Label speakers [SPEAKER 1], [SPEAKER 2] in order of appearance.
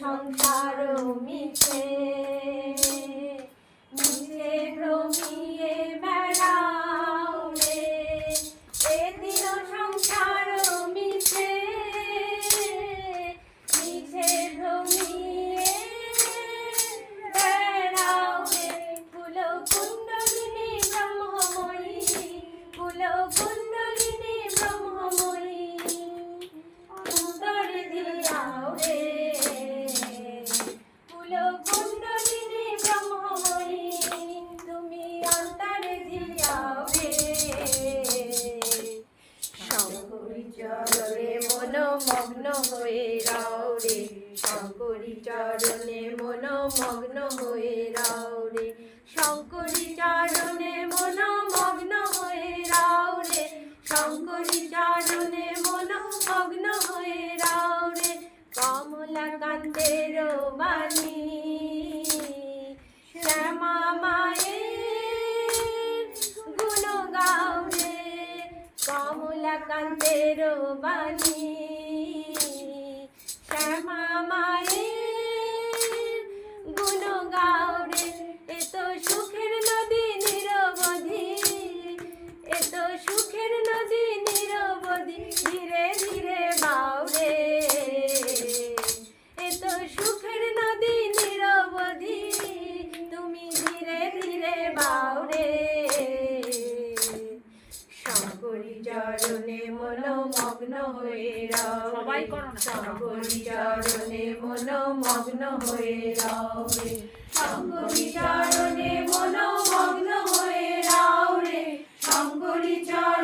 [SPEAKER 1] সংসার মিছে মিছে ভ্রমিয়ে বেড়াও রে, এদিন সংসার মিছে মিছে ভ্রমিয়ে বেড়াও রে। কুল কুণ্ডলিনী ব্রহ্মময়ী, কুল কুণ্ডলিনী ব্রহ্মময়ী, অন্তর দিয়াও রে। কুল কুণ্ডলিনী ব্রহ্মময়ী, তুমি অন্তর দিয়াও রে। শঙ্করী চরণে মন মগ্ন হয়ে রাও রে, শঙ্করী চরণে মন মগ্ন হয়ে রাও রে, শঙ্করী চরণে মন মগ্ন হয়ে রাও রে, শঙ্করী চরণে মন মগ্ন হয়ে রাও রে। কমলাকান্তের বাণী শ্যামা মায়ের গুণ গাও রে, কমলাকান্তের বাণী শ্যামা মায়ের গুণ গাও রে। এত সুখের নদী নিরবধি, এত সুখের নদী নিরবধি, ধীরে ধীরে বাও রে। এত সুখের নদী নিরবধি, তুমি ধীরে ধীরে বাও রে। শঙ্করী চরণে মন মগ্ন হয়ে রাও, শঙ্করী চরণে মন মগ্ন হয়ে রাও রে, শঙ্করী চরণে মন মগ্ন হয়ে রাও রে, শঙ্করী চরণে